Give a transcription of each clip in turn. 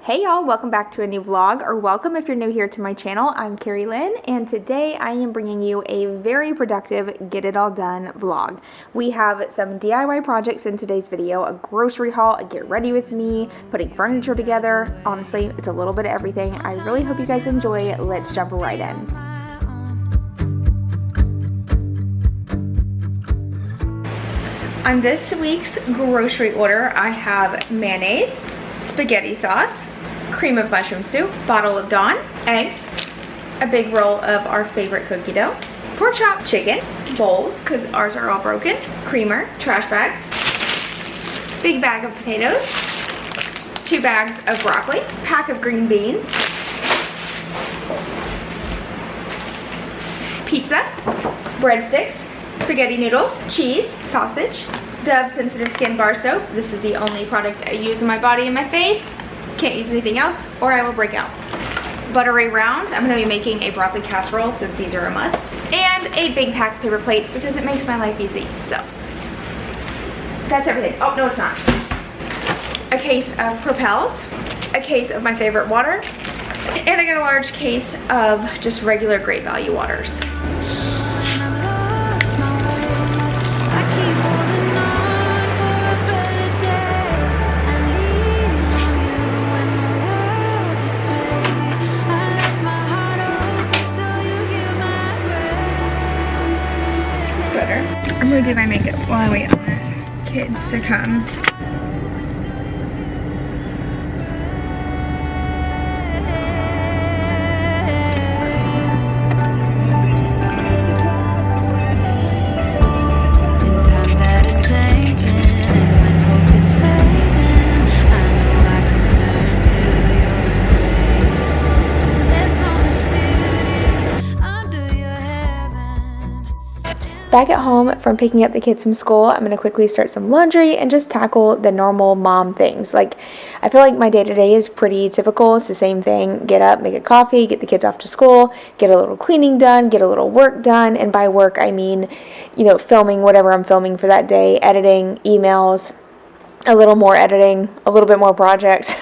Hey y'all, welcome back to a new vlog, or welcome if you're new here to my channel. I'm Karrie Lynn, and today I am bringing you a very productive get it all done vlog. We have some DIY projects in today's video, a grocery haul, a get ready with me, putting furniture together. Honestly, it's a little bit of everything. I really hope you guys enjoy. Let's jump right in. On this week's grocery order, I have mayonnaise, spaghetti sauce, cream of mushroom soup, bottle of Dawn, eggs, a big roll of our favorite cookie dough, pork chop, chicken, bowls, because ours are all broken, creamer, trash bags, big bag of potatoes, 2 bags of broccoli, pack of green beans, pizza, breadsticks, spaghetti noodles, cheese, sausage, Dove sensitive skin bar soap. This is the only product I use on my body and my face. Can't use anything else or I will break out. Buttery rounds. I'm going to be making a broccoli casserole, so these are a must. And a big pack of paper plates because it makes my life easy. So that's everything. Oh, no, it's not. A case of Propels, a case of my favorite water, and I got a large case of just regular Great Value waters. I'm gonna do my makeup while I wait on the kids to come. Back at home from picking up the kids from school, I'm going to quickly start some laundry and just tackle the normal mom things. Like, I feel like my day-to-day is pretty typical. It's the same thing. Get up, make a coffee, get the kids off to school, get a little cleaning done, get a little work done. And by work, I mean, filming whatever I'm filming for that day, editing, emails, a little more editing, a little bit more projects.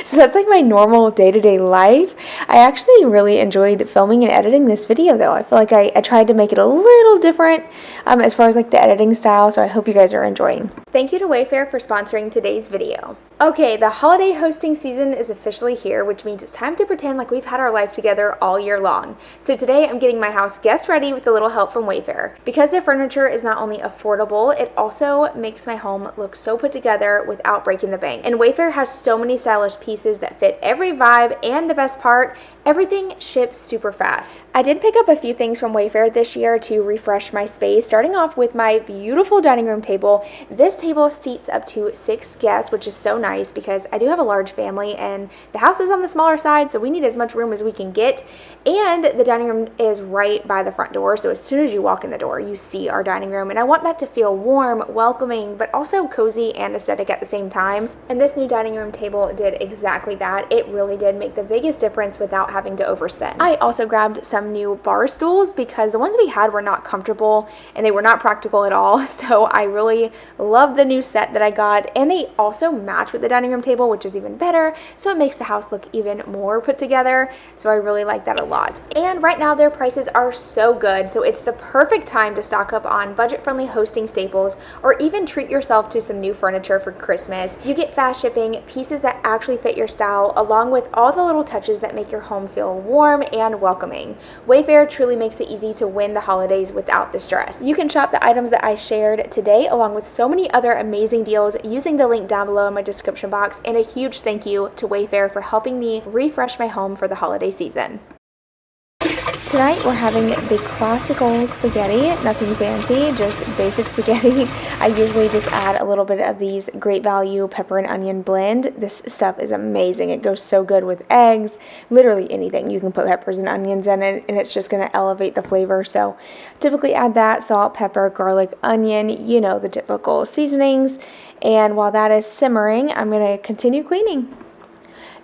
So that's like my normal day-to-day life. I actually really enjoyed filming and editing this video though. I feel like I tried to make it a little different as far as like the editing style, so I hope you guys are enjoying. Thank you to Wayfair for sponsoring today's video. Okay, the holiday hosting season is officially here, which means it's time to pretend like we've had our life together all year long. So today I'm getting my house guest ready with a little help from Wayfair. Because their furniture is not only affordable, it also makes my home look so put together without breaking the bank. And Wayfair has so many stylish pieces that fit every vibe, and the best part, everything ships super fast. I did pick up a few things from Wayfair this year to refresh my space, starting off with my beautiful dining room table. This table seats up to 6 guests, which is so nice because I do have a large family and the house is on the smaller side, so we need as much room as we can get. And the dining room is right by the front door, so as soon as you walk in the door, you see our dining room. And I want that to feel warm, welcoming, but also cozy and aesthetic at the same time. And this new dining room table did exactly that. It really did make the biggest difference without having to overspend. I also grabbed some new bar stools because the ones we had were not comfortable and they were not practical at all. So I really love the new set that I got, and they also match with the dining room table, which is even better. So it makes the house look even more put together. So I really like that a lot. And right now their prices are so good. So it's the perfect time to stock up on budget-friendly hosting staples, or even treat yourself to some new furniture for Christmas. You get fast shipping, pieces that actually fit your style, along with all the little touches that make your home feel warm and welcoming. Wayfair truly makes it easy to win the holidays without the stress. You can shop the items that I shared today along with so many other amazing deals using the link down below in my description box, and a huge thank you to Wayfair for helping me refresh my home for the holiday season. Tonight we're having the classical spaghetti, nothing fancy, just basic spaghetti. I usually just add a little bit of these Great Value pepper and onion blend. This stuff is amazing. It goes so good with eggs, literally anything. You can put peppers and onions in it and it's just going to elevate the flavor. So typically add that, salt, pepper, garlic, onion, the typical seasonings. And while that is simmering, I'm going to continue cleaning.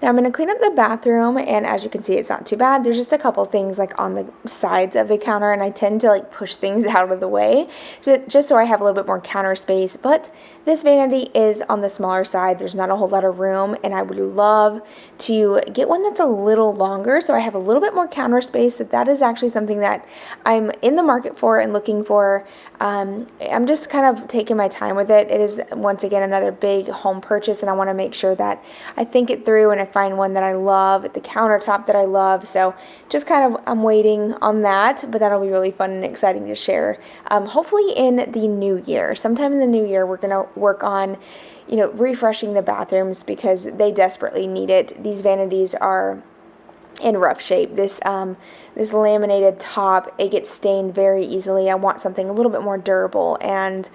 Now I'm going to clean up the bathroom, and as you can see, it's not too bad. There's just a couple things like on the sides of the counter, and I tend to like push things out of the way just so I have a little bit more counter space. But this vanity is on the smaller side. There's not a whole lot of room, and I would love to get one that's a little longer so I have a little bit more counter space. So that is actually something that I'm in the market for and looking for. I'm just kind of taking my time with it. It is, once again, another big home purchase, and I want to make sure that I think it through and I find one that I love at the countertop that I love. So just kind of, I'm waiting on that, but that'll be really fun and exciting to share. Hopefully in the new year, sometime in the new year, we're going to work on, refreshing the bathrooms because they desperately need it. These vanities are in rough shape. This laminated top, it gets stained very easily. I want something a little bit more durable, and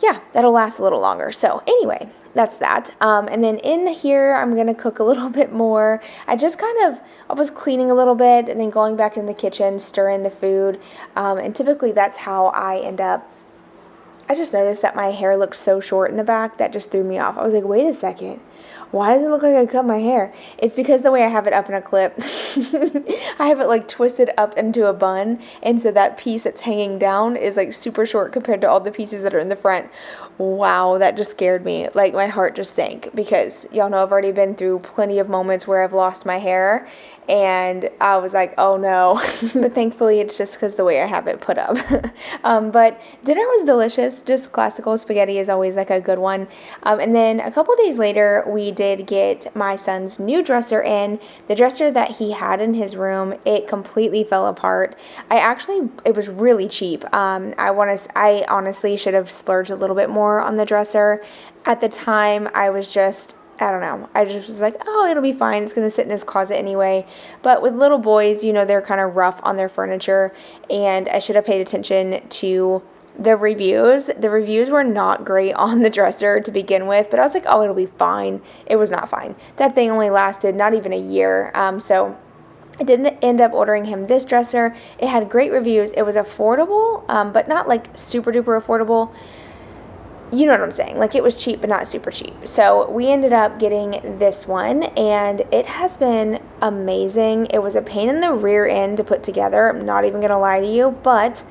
yeah, that'll last a little longer. So anyway, that's that. And then in here, I'm going to cook a little bit more. I was cleaning a little bit and then going back in the kitchen, stirring the food. And typically that's how I end up. I just noticed that my hair looked so short in the back. That just threw me off. I was like, wait a second. Why does it look like I cut my hair? It's because the way I have it up in a clip. I have it like twisted up into a bun, and so that piece that's hanging down is like super short compared to all the pieces that are in the front. Wow, that just scared me. Like my heart just sank because y'all know I've already been through plenty of moments where I've lost my hair, and I was like, oh no. But thankfully it's just because the way I have it put up. But dinner was delicious. Just classical spaghetti is always like a good one. And then a couple days later, we did get my son's new dresser in. The dresser that he had in his room, it completely fell apart. It was really cheap. I honestly should have splurged a little bit more on the dresser. At the time, I don't know. I just was like, oh, it'll be fine. It's going to sit in his closet anyway. But with little boys, they're kind of rough on their furniture, and I should have paid attention to the reviews. The reviews were not great on the dresser to begin with, but I was like, oh, it'll be fine. It was not fine. That thing only lasted not even a year. So I didn't end up ordering him this dresser. It had great reviews. It was affordable, but not like super duper affordable. You know what I'm saying? Like it was cheap, but not super cheap. So we ended up getting this one, and it has been amazing. It was a pain in the rear end to put together. I'm not even going to lie to you, but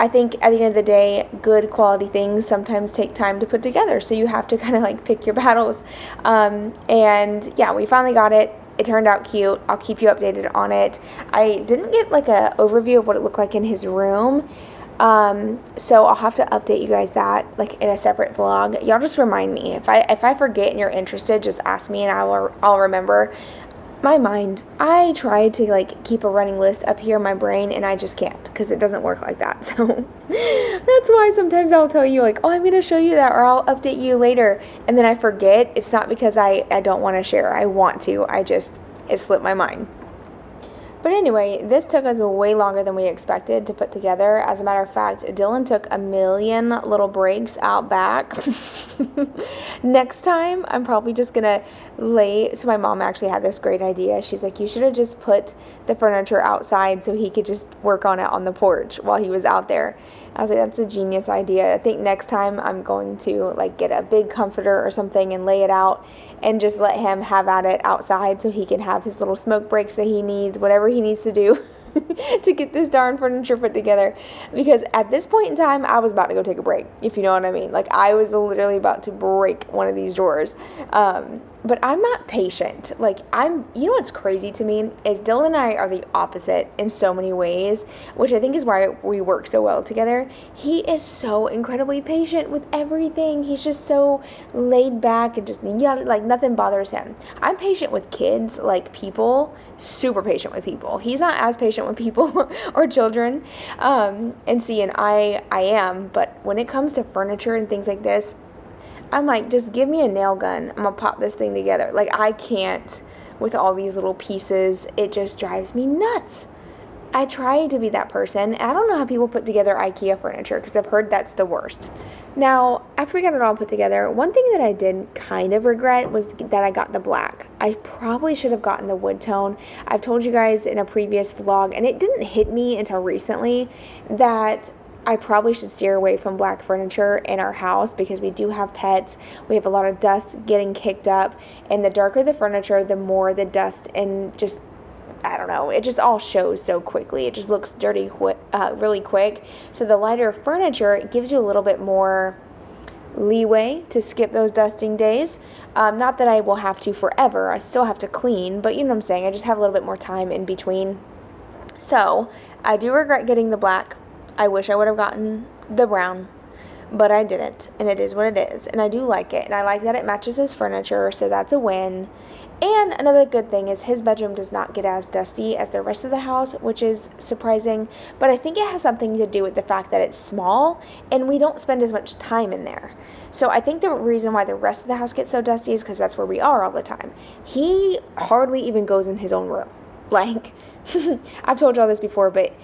I think at the end of the day, good quality things sometimes take time to put together. So you have to kind of like pick your battles. And yeah, we finally got it. It turned out cute. I'll keep you updated on it. I didn't get like a overview of what it looked like in his room. So I'll have to update you guys that like in a separate vlog. Y'all just remind me. If I forget and you're interested, just ask me and I'll remember. My mind, I try to like keep a running list up here in my brain, and I just can't because it doesn't work like that. So that's why sometimes I'll tell you like, oh, I'm going to show you that, or I'll update you later, and then I forget. It's not because I don't want to share. I want to. It slipped my mind. But anyway, this took us way longer than we expected to put together. As a matter of fact, Dylan took a million little breaks out back. Next time, I'm probably just going to so my mom actually had this great idea. She's like, you should have just put the furniture outside so he could just work on it on the porch while he was out there. I was like, that's a genius idea. I think next time I'm going to like get a big comforter or something and lay it out and just let him have at it outside so he can have his little smoke breaks that he needs, whatever he needs to do to get this darn furniture put together. Because at this point in time, I was about to go take a break, if you know what I mean. Like I was literally about to break one of these drawers. But I'm not patient. Like you know what's crazy to me is Dylan and I are the opposite in so many ways, which I think is why we work so well together. He is so incredibly patient with everything. He's just so laid back and just like nothing bothers him. I'm patient with kids, like people, super patient with people. He's not as patient with people or children. And I am, but when it comes to furniture and things like this, I'm like, just give me a nail gun. I'm going to pop this thing together. Like, I can't with all these little pieces. It just drives me nuts. I try to be that person. I don't know how people put together IKEA furniture because I've heard that's the worst. Now, after we got it all put together, one thing that I did kind of regret was that I got the black. I probably should have gotten the wood tone. I've told you guys in a previous vlog, and it didn't hit me until recently, that I probably should steer away from black furniture in our house because we do have pets. We have a lot of dust getting kicked up, and the darker the furniture, the more the dust and just, I don't know, it just all shows so quickly. It just looks dirty really quick. So the lighter furniture, it gives you a little bit more leeway to skip those dusting days. Not that I will have to forever. I still have to clean, but you know what I'm saying. I just have a little bit more time in between. So I do regret getting the black. I wish I would have gotten the brown, but I didn't, and it is what it is, and I do like it, and I like that it matches his furniture, so that's a win. And another good thing is his bedroom does not get as dusty as the rest of the house, which is surprising, but I think it has something to do with the fact that it's small, and we don't spend as much time in there. So I think the reason why the rest of the house gets so dusty is because that's where we are all the time. He hardly even goes in his own room. Like, I've told y'all this before, but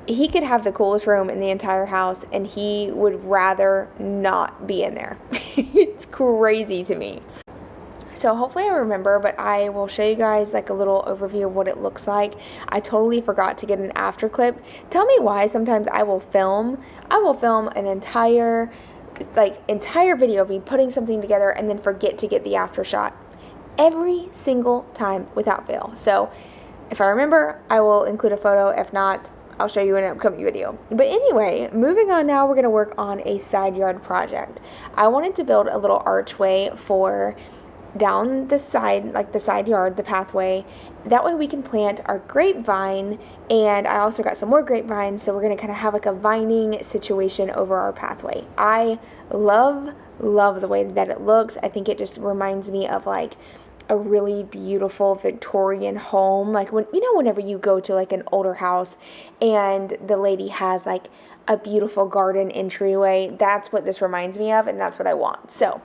he could have the coolest room in the entire house and he would rather not be in there. It's crazy to me. So hopefully I remember, but I will show you guys like a little overview of what it looks like. I totally forgot to get an after clip. Tell me why sometimes I will film an entire video of me putting something together and then forget to get the after shot every single time without fail. So if I remember, I will include a photo. If not, I'll show you in an upcoming video. But anyway, moving on now, we're going to work on a side yard project. I wanted to build a little archway for down the side, like the side yard, the pathway. That way we can plant our grapevine, and I also got some more grapevines, so we're going to kind of have like a vining situation over our pathway. I love the way that it looks. I think it just reminds me of like a really beautiful Victorian home, like whenever you go to like an older house and the lady has like a beautiful garden entryway. That's what this reminds me of, and that's what I want. So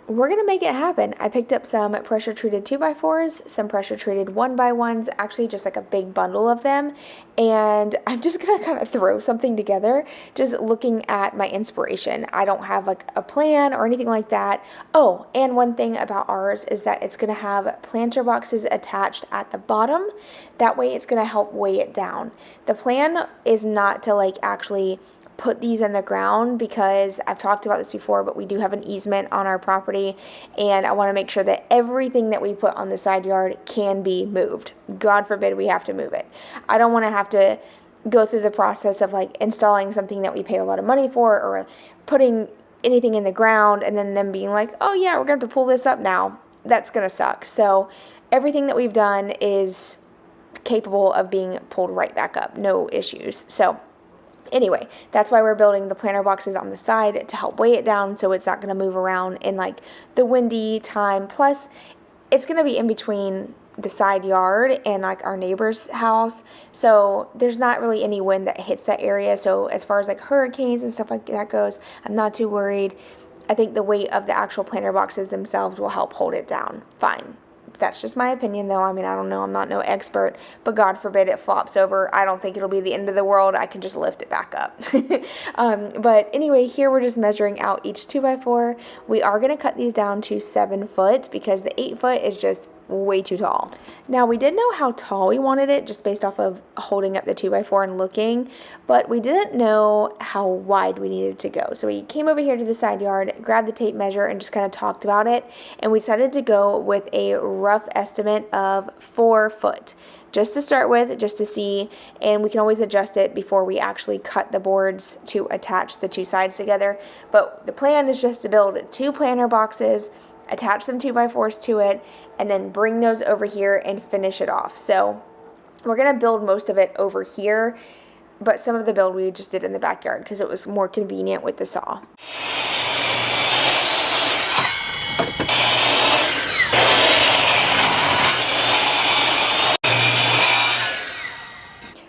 we're going to make it happen. I picked up some pressure treated 2x4s, some pressure treated 1x1s, actually just like a big bundle of them. And I'm just going to kind of throw something together, just looking at my inspiration. I don't have like a plan or anything like that. Oh, and one thing about ours is that it's going to have planter boxes attached at the bottom. That way it's going to help weigh it down. The plan is not to like actually put these in the ground because I've talked about this before, but we do have an easement on our property, and I want to make sure that everything that we put on the side yard can be moved. God forbid we have to move it. I don't want to have to go through the process of like installing something that we paid a lot of money for or putting anything in the ground and then them being like, oh yeah, we're going to have to pull this up now. That's going to suck. So everything that we've done is capable of being pulled right back up. No issues. So anyway, that's why we're building the planter boxes on the side to help weigh it down so it's not going to move around in like the windy time. Plus, it's going to be in between the side yard and like our neighbor's house. So there's not really any wind that hits that area. So as far as like hurricanes and stuff like that goes, I'm not too worried. I think the weight of the actual planter boxes themselves will help hold it down fine. That's just my opinion, though. I mean, I don't know. I'm not no expert, but God forbid it flops over. I don't think it'll be the end of the world. I can just lift it back up. But anyway, here we're just measuring out each 2x4. We are going to cut these down to 7 foot because the 8 foot is just way too tall. Now, we did know how tall we wanted it just based off of holding up the 2x4 and looking, but we didn't know how wide we needed to go. So we came over here to the side yard, grabbed the tape measure, and just kind of talked about it, and we decided to go with a rough estimate of 4 foot. Just to start with, just to see, and we can always adjust it before we actually cut the boards to attach the two sides together. But the plan is just to build 2 planter boxes, attach some 2x4s to it, and then bring those over here and finish it off. So we're going to build most of it over here, but some of the build we just did in the backyard because it was more convenient with the saw.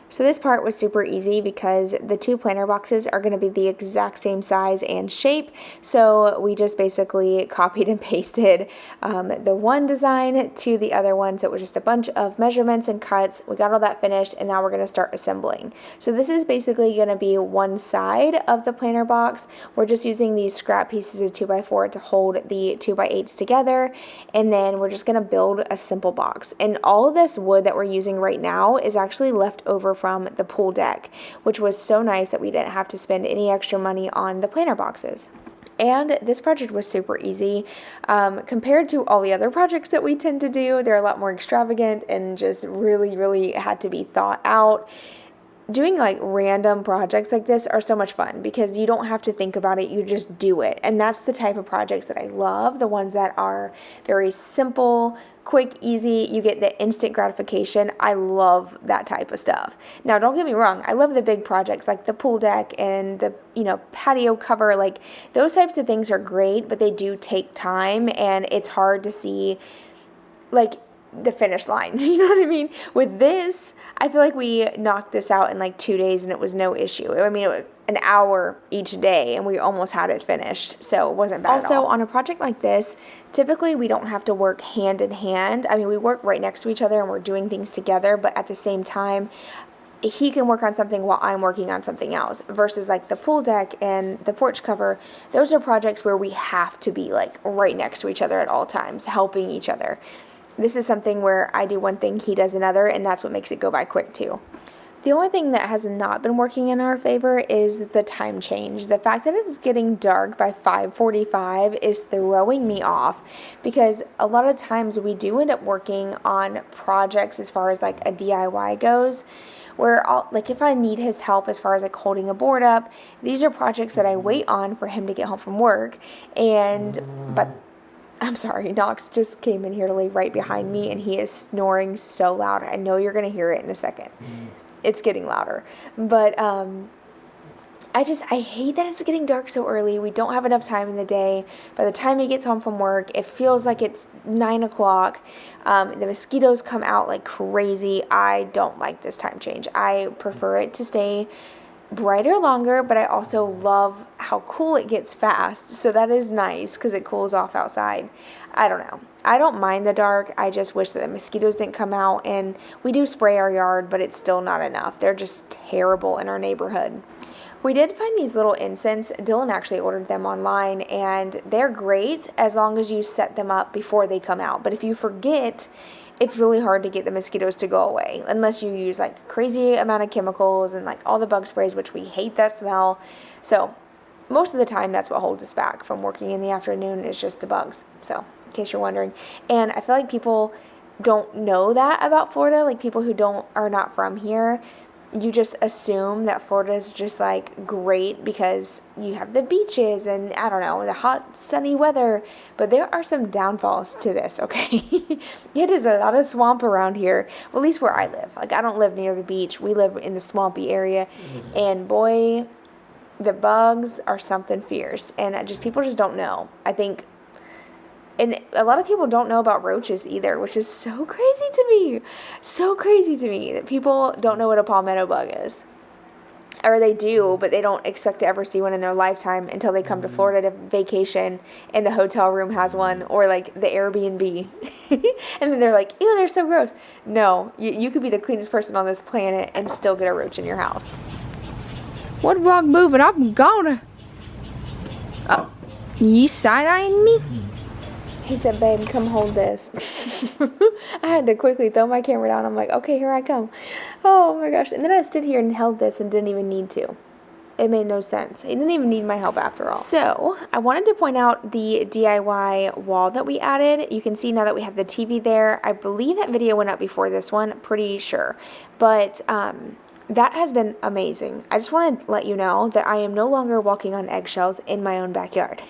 So this part was super easy because the 2 planter boxes are going to be the exact same size and shape. So we just basically copied and pasted the one design to the other one. So it was just a bunch of measurements and cuts. We got all that finished, and now we're going to start assembling. So this is basically going to be one side of the planter box. We're just using these scrap pieces of 2x4 to hold the 2x8s together. And then we're just going to build a simple box. And all of this wood that we're using right now is actually left over from from the pool deck, which was so nice that we didn't have to spend any extra money on the planter boxes. And this project was super easy compared to all the other projects that we tend to do. They're a lot more extravagant and just really, really had to be thought out. Doing like random projects like this are so much fun because you don't have to think about it, you just do it. And that's the type of projects that I love, the ones that are very simple, quick, easy, you get the instant gratification. I love that type of stuff. Now, don't get me wrong, I love the big projects like the pool deck and the, patio cover. Like those types of things are great, but they do take time and it's hard to see like the finish line. You know what I mean? With this, I feel like we knocked this out in like 2 days and it was no issue. I mean, it was an hour each day and we almost had it finished, so it wasn't bad at all. Also, on a project like this, typically we don't have to work hand in hand. I mean, we work right next to each other and we're doing things together, but at the same time, he can work on something while I'm working on something else, versus like the pool deck and the porch cover. Those are projects where we have to be like right next to each other at all times, helping each other. This is something where I do one thing, he does another, and that's what makes it go by quick too. The only thing that has not been working in our favor is the time change. The fact that it's getting dark by 5:45 is throwing me off because a lot of times we do end up working on projects as far as like a DIY goes, where like if I need his help as far as like holding a board up, these are projects that I wait on for him to get home from work. But I'm sorry, Knox just came in here to lay right behind me and he is snoring so loud. I know you're going to hear it in a second. It's getting louder. But I hate that it's getting dark so early. We don't have enough time in the day. By the time he gets home from work, it feels like it's 9 o'clock. The mosquitoes come out like crazy. I don't like this time change. I prefer it to stay brighter longer, but I also love how cool it gets fast, so that is nice because it cools off outside. I don't know, I don't mind the dark. I just wish that the mosquitoes didn't come out, and we do spray our yard, but it's still not enough. They're just terrible in our neighborhood. We did find these little incense. Dylan actually ordered them online, and they're great as long as you set them up before they come out, but if you forget, it's really hard to get the mosquitoes to go away unless you use like crazy amount of chemicals and like all the bug sprays, which we hate that smell. So most of the time that's what holds us back from working in the afternoon is just the bugs. So in case you're wondering. And I feel like people don't know that about Florida. Like people who are not from here, you just assume that Florida is just like great because you have the beaches and I don't know, the hot sunny weather, but there are some downfalls to this, okay? It is a lot of swamp around here, well, at least where I live. Like I don't live near the beach, we live in the swampy area, and boy, the bugs are something fierce, and people just don't know. I think, and a lot of people don't know about roaches either, which is so crazy to me. So crazy to me that people don't know what a palmetto bug is. Or they do, but they don't expect to ever see one in their lifetime until they come to Florida to vacation and the hotel room has one, or like the Airbnb. And then they're like, ew, they're so gross. No, you could be the cleanest person on this planet and still get a roach in your house. What rug moving? I'm gonna. Oh, you side-eyeing me? He said, babe, come hold this. I had to quickly throw my camera down. I'm like, okay, here I come. Oh my gosh. And then I stood here and held this and didn't even need to. It made no sense. He didn't even need my help after all. So I wanted to point out the DIY wall that we added. You can see now that we have the TV there. I believe that video went up before this one, pretty sure. But that has been amazing. I just want to let you know that I am no longer walking on eggshells in my own backyard.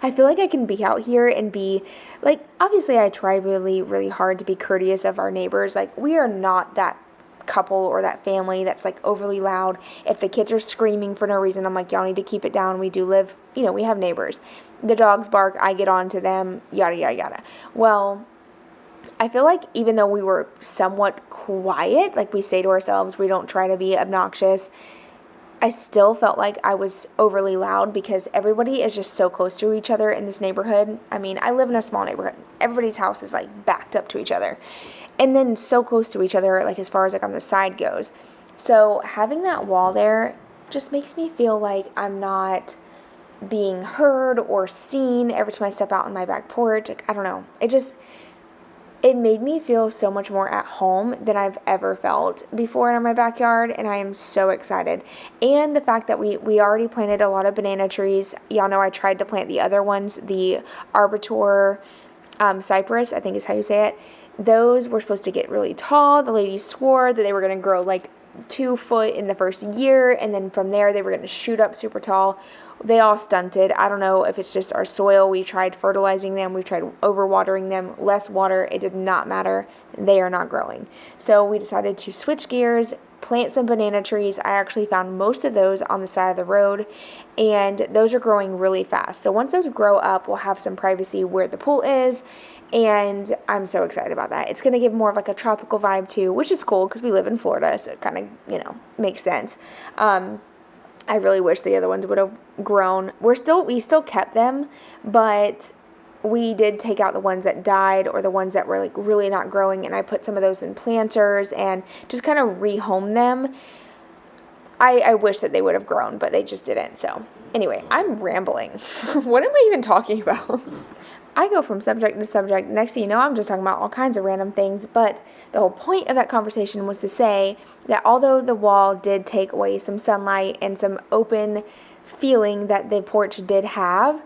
I feel like I can be out here and be, like, obviously I try really, really hard to be courteous of our neighbors. Like, we are not that couple or that family that's like overly loud. If the kids are screaming for no reason, I'm like, y'all need to keep it down. We do live, we have neighbors. The dogs bark, I get on to them, yada, yada, yada. Well, I feel like even though we were somewhat quiet, like we stay to ourselves, we don't try to be obnoxious, I still felt like I was overly loud because everybody is just so close to each other in this neighborhood. I mean, I live in a small neighborhood. Everybody's house is like backed up to each other. And then so close to each other, like as far as like on the side goes. So having that wall there just makes me feel like I'm not being heard or seen every time I step out on my back porch. Like, I don't know. It made me feel so much more at home than I've ever felt before in my backyard, and I am so excited. And the fact that we already planted a lot of banana trees. Y'all know I tried to plant the other ones, the arbor cypress, I think is how you say it. Those were supposed to get really tall. The lady swore that they were going to grow like 2 foot in the first year, and then from there they were going to shoot up super tall. They all stunted. I don't know if it's just our soil. We tried fertilizing them. We tried overwatering them. Less water. It did not matter. They are not growing. So we decided to switch gears, plant some banana trees. I actually found most of those on the side of the road, and those are growing really fast. So once those grow up, we'll have some privacy where the pool is, and I'm so excited about that. It's going to give more of like a tropical vibe too, which is cool because we live in Florida, so it kind of, makes sense. I really wish the other ones would have grown. We still kept them, but we did take out the ones that died or the ones that were like really not growing, and I put some of those in planters and just kind of rehomed them. I wish that they would have grown, but they just didn't. So anyway, I'm rambling. What am I even talking about? I go from subject to subject. Next thing you know, I'm just talking about all kinds of random things. But the whole point of that conversation was to say that although the wall did take away some sunlight and some open feeling that the porch did have,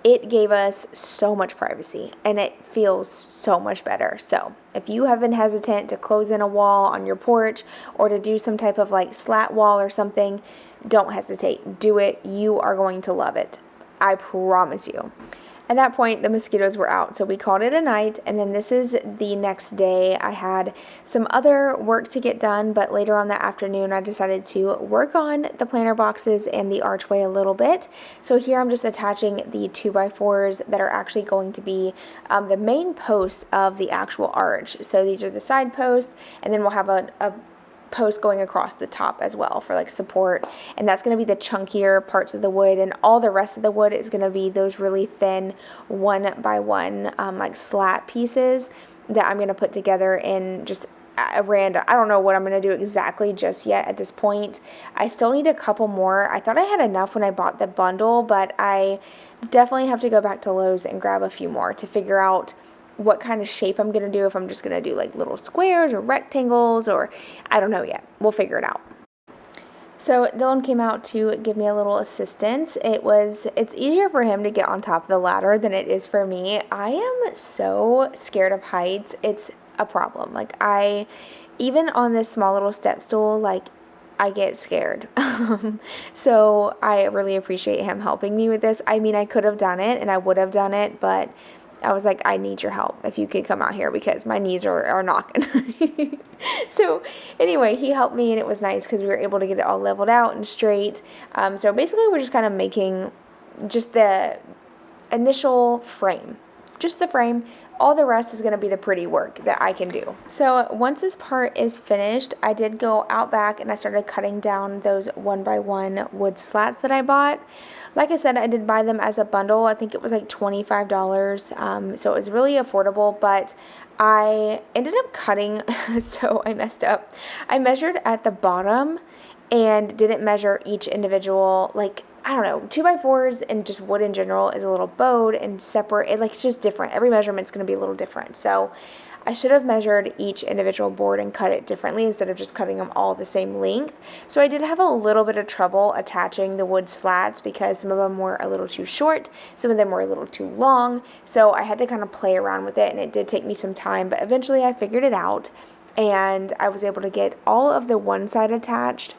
it gave us so much privacy and it feels so much better. So if you have been hesitant to close in a wall on your porch or to do some type of like slat wall or something, don't hesitate. Do it. You are going to love it. I promise you. At that point, the mosquitoes were out, so we called it a night, and then this is the next day. I had some other work to get done, but later on that afternoon, I decided to work on the planter boxes and the archway a little bit. So here I'm just attaching the 2x4s that are actually going to be the main post of the actual arch. So these are the side posts, and then we'll have a post going across the top as well for like support, and that's going to be the chunkier parts of the wood, and all the rest of the wood is going to be those really thin 1x1 like slat pieces that I'm going to put together in just a random. I don't know what I'm going to do exactly just yet at this point. I still need a couple more. I thought I had enough when I bought the bundle, but I definitely have to go back to Lowe's and grab a few more to figure out what kind of shape I'm going to do, if I'm just going to do like little squares or rectangles, or I don't know yet. We'll figure it out. So Dylan came out to give me a little assistance. It's easier for him to get on top of the ladder than it is for me. I am so scared of heights. It's a problem. Like even on this small little step stool, like I get scared. So I really appreciate him helping me with this. I mean, I could have done it and I would have done it, but I was like, I need your help if you could come out here because my knees are knocking. So anyway, he helped me, and it was nice because we were able to get it all leveled out and straight. So basically we're just kind of making just the initial frame. Just the frame. All the rest is going to be the pretty work that I can do. So once this part is finished, I did go out back and I started cutting down those 1x1 wood slats that I bought. Like I said, I did buy them as a bundle. I think it was like $25. So it was really affordable, but I ended up cutting, so I messed up. I measured at the bottom and didn't measure each individual, like, I don't know, 2x4s and just wood in general is a little bowed and separate. It's just different. Every measurement's going to be a little different. So I should have measured each individual board and cut it differently instead of just cutting them all the same length. So I did have a little bit of trouble attaching the wood slats because some of them were a little too short, some of them were a little too long. So I had to kind of play around with it, and it did take me some time, but eventually I figured it out and I was able to get all of the one side attached.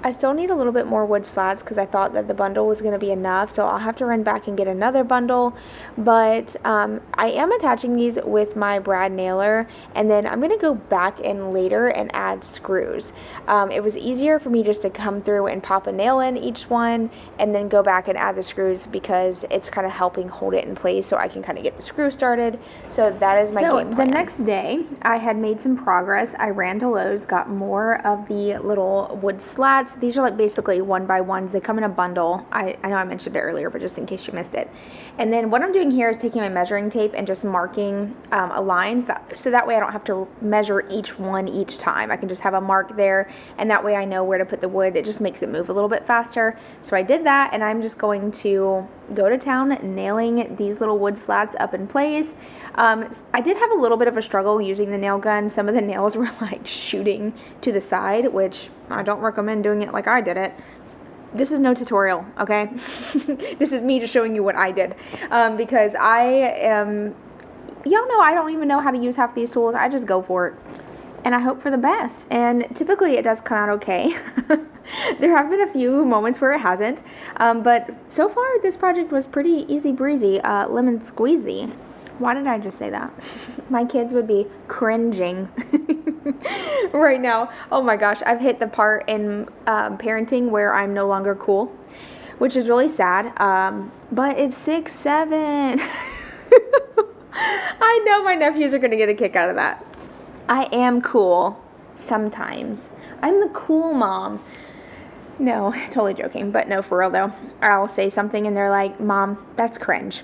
I still need a little bit more wood slats because I thought that the bundle was going to be enough, so I'll have to run back and get another bundle, but I am attaching these with my brad nailer, and then I'm going to go back in later and add screws. It was easier for me just to come through and pop a nail in each one and then go back and add the screws because it's kind of helping hold it in place so I can kind of get the screw started. So that is my game plan. So the next day, I had made some progress. I ran to Lowe's, got more of the little wood slats. These are like basically 1x1s. They come in a bundle. I know I mentioned it earlier, but just in case you missed it. And then what I'm doing here is taking my measuring tape and just marking a line so that way I don't have to measure each one each time. I can just have a mark there, and that way I know where to put the wood. It just makes it move a little bit faster. So I did that, and I'm just going to go to town nailing these little wood slats up in place. I did have a little bit of a struggle using the nail gun. Some of the nails were like shooting to the side, which I don't recommend doing it like I did it. This is no tutorial, okay? This is me just showing you what I did, because I am, y'all know I don't even know how to use half these tools. I just go for it, and I hope for the best, and typically it does come out okay. There have been a few moments where it hasn't, but so far this project was pretty easy breezy, lemon squeezy. Why did I just say that? My kids would be cringing right now. Oh my gosh, I've hit the part in parenting where I'm no longer cool, which is really sad, but it's 6-7. I know my nephews are going to get a kick out of that. I am cool sometimes. I'm the cool mom. No, totally joking, but no, for real though. I'll say something and they're like, Mom, that's cringe.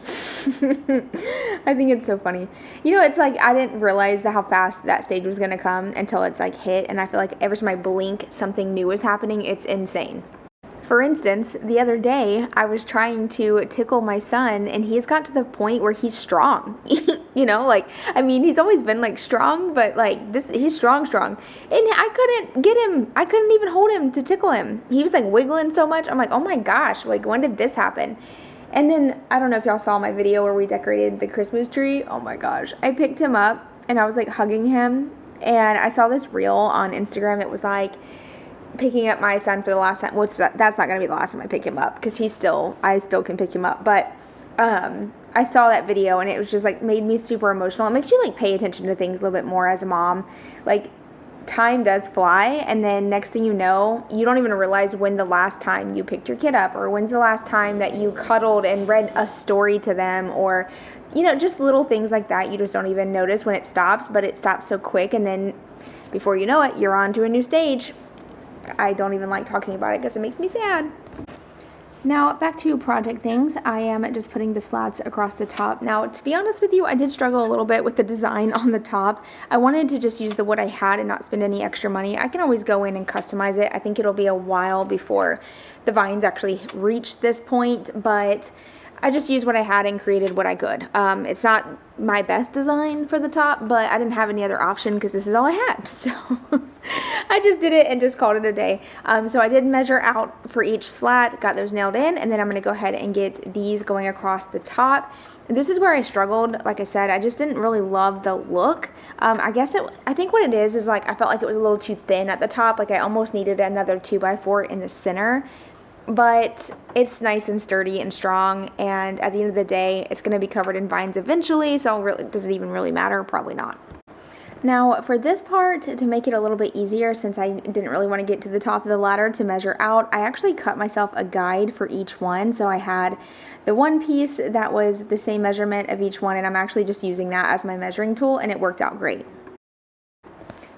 I think it's so funny. You know, it's like I didn't realize how fast that stage was going to come until it's like hit, and I feel like every time I blink, something new is happening. It's insane. For instance, the other day, I was trying to tickle my son, and he's got to the point where he's strong. You know, like, I mean, he's always been, like, strong, but, like, he's strong. And I couldn't get him. I couldn't even hold him to tickle him. He was, like, wiggling so much. I'm like, oh, my gosh, like, when did this happen? And then, I don't know if y'all saw my video where we decorated the Christmas tree. Oh, my gosh. I picked him up, and I was, like, hugging him, and I saw this reel on Instagram. It was, like, picking up my son for the last time. Well, that's not going to be the last time I pick him up, because I still can pick him up. But I saw that video, and it was just like made me super emotional. It makes you like pay attention to things a little bit more as a mom. Like, time does fly, and then next thing you know, you don't even realize when the last time you picked your kid up, or when's the last time that you cuddled and read a story to them, or, you know, just little things like that. You just don't even notice when it stops, but it stops so quick, and then before you know it, you're on to a new stage. I don't even like talking about it because it makes me sad. Now, back to project things. I am just putting the slats across the top. Now, to be honest with you, I did struggle a little bit with the design on the top. I wanted to just use the wood I had and not spend any extra money. I can always go in and customize it. I think it'll be a while before the vines actually reach this point, but I just used what I had and created what I could. It's not my best design for the top, but I didn't have any other option because this is all I had. So I just did it and just called it a day. So I did measure out for each slat, got those nailed in, and then I'm going to go ahead and get these going across the top. This is where I struggled. Like I said, I just didn't really love the look. I think what it is like I felt like it was a little too thin at the top. Like I almost needed another 2x4 in the center. But it's nice and sturdy and strong, and at the end of the day, it's going to be covered in vines eventually, so does it even really matter? Probably not. Now, for this part, to make it a little bit easier, since I didn't really want to get to the top of the ladder to measure out, I actually cut myself a guide for each one. So I had the one piece that was the same measurement of each one, and I'm actually just using that as my measuring tool, and it worked out great.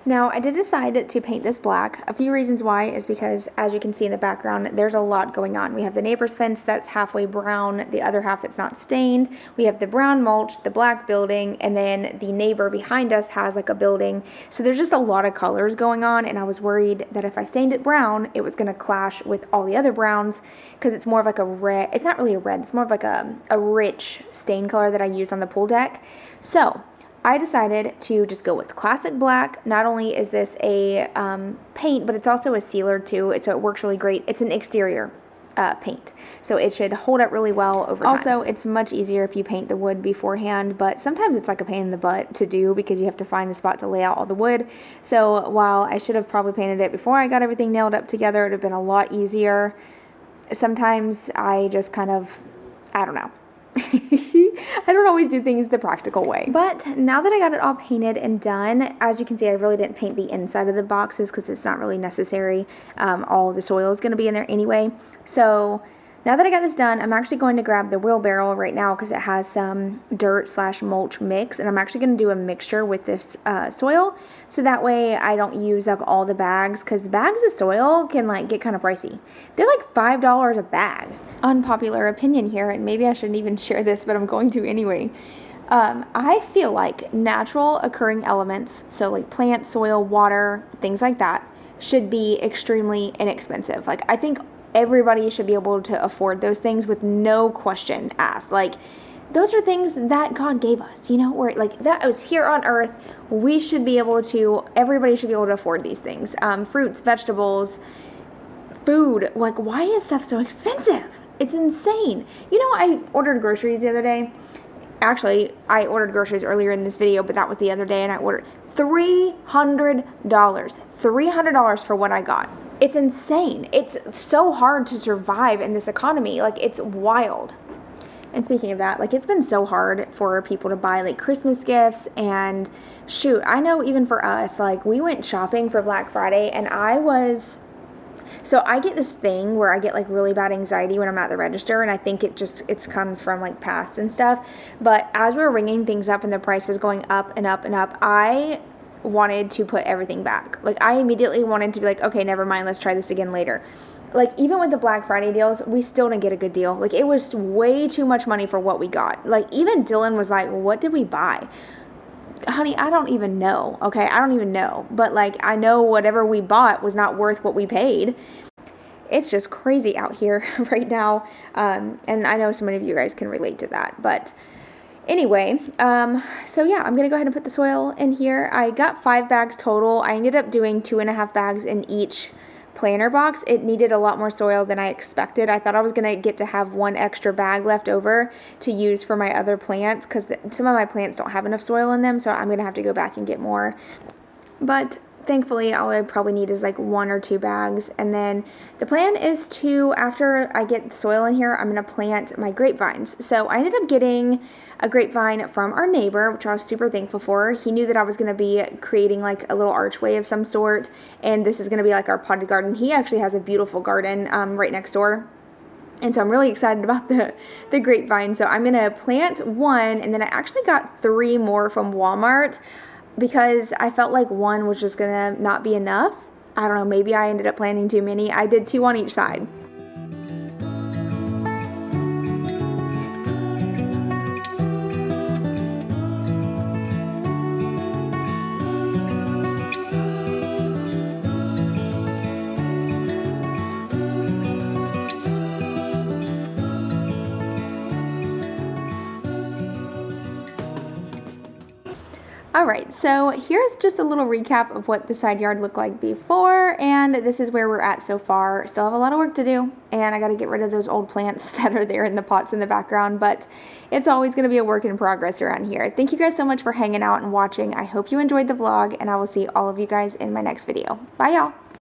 Now, I did decide to paint this black. A few reasons why is because, as you can see in the background, there's a lot going on. We have the neighbor's fence that's halfway brown, the other half that's not stained. We have the brown mulch, the black building, and then the neighbor behind us has like a building. So there's just a lot of colors going on, and I was worried that if I stained it brown, it was going to clash with all the other browns, because it's more of like a red. It's not really a red. It's more of like a rich stain color that I used on the pool deck. So I decided to just go with classic black. Not only is this a paint, but it's also a sealer too, so it works really great. It's an exterior paint, so it should hold up really well over time. Also, it's much easier if you paint the wood beforehand, but sometimes it's like a pain in the butt to do because you have to find a spot to lay out all the wood. So while I should have probably painted it before I got everything nailed up together, it would have been a lot easier. Sometimes I just kind of, I don't know. I don't always do things the practical way. But now that I got it all painted and done, as you can see, I really didn't paint the inside of the boxes because it's not really necessary. All the soil is going to be in there anyway. So now that I got this done, I'm actually going to grab the wheelbarrow right now because it has some dirt/mulch mix, and I'm actually going to do a mixture with this soil, so that way I don't use up all the bags, because bags of soil can like get kind of pricey. They're like $5 a bag. Unpopular opinion here, and maybe I shouldn't even share this, but I'm going to anyway. I feel like natural occurring elements, so like plant, soil, water, things like that, should be extremely inexpensive. Like, I think everybody should be able to afford those things with no question asked. Like, those are things that God gave us, you know, where like that was here on earth. We should be able to, everybody should be able to afford these things. Fruits, vegetables, food. Like, why is stuff so expensive? It's insane. You know, I ordered groceries the other day. Actually, I ordered groceries earlier in this video, but that was the other day, and I ordered $300. $300 for what I got. It's insane. It's so hard to survive in this economy. Like, it's wild. And speaking of that, like, it's been so hard for people to buy like Christmas gifts, and shoot, I know even for us, like, we went shopping for Black Friday, and so I get this thing where I get like really bad anxiety when I'm at the register, and I think it comes from like past and stuff. But as we were ringing things up and the price was going up and up and up, I wanted to put everything back. Like, I immediately wanted to be like, okay, never mind, let's try this again later. Like, even with the Black Friday deals, we still didn't get a good deal. Like, it was way too much money for what we got. Like, even Dylan was like, what did we buy? Honey, I don't even know, okay? I don't even know. But, like, I know whatever we bought was not worth what we paid. It's just crazy out here right now. And I know so many of you guys can relate to that. But anyway, so yeah, I'm going to go ahead and put the soil in here. I got 5 bags total. I ended up doing 2.5 bags in each planter box. It needed a lot more soil than I expected. I thought I was going to get to have 1 extra bag left over to use for my other plants, because some of my plants don't have enough soil in them, so I'm going to have to go back and get more. But thankfully, all I probably need is like 1 or 2 bags. And then the plan is to, after I get the soil in here, I'm going to plant my grapevines. So I ended up getting a grapevine from our neighbor, which I was super thankful for. He knew that I was going to be creating like a little archway of some sort, and this is going to be like our potted garden. He actually has a beautiful garden right next door. And so I'm really excited about the grapevine. So I'm going to plant 1, and then I actually got 3 more from Walmart, because I felt like 1 was just gonna not be enough. I don't know, maybe I ended up planting too many. I did 2 on each side. Alright, so here's just a little recap of what the side yard looked like before, and this is where we're at so far. Still have a lot of work to do, and I gotta get rid of those old plants that are there in the pots in the background, but it's always gonna be a work in progress around here. Thank you guys so much for hanging out and watching. I hope you enjoyed the vlog, and I will see all of you guys in my next video. Bye, y'all!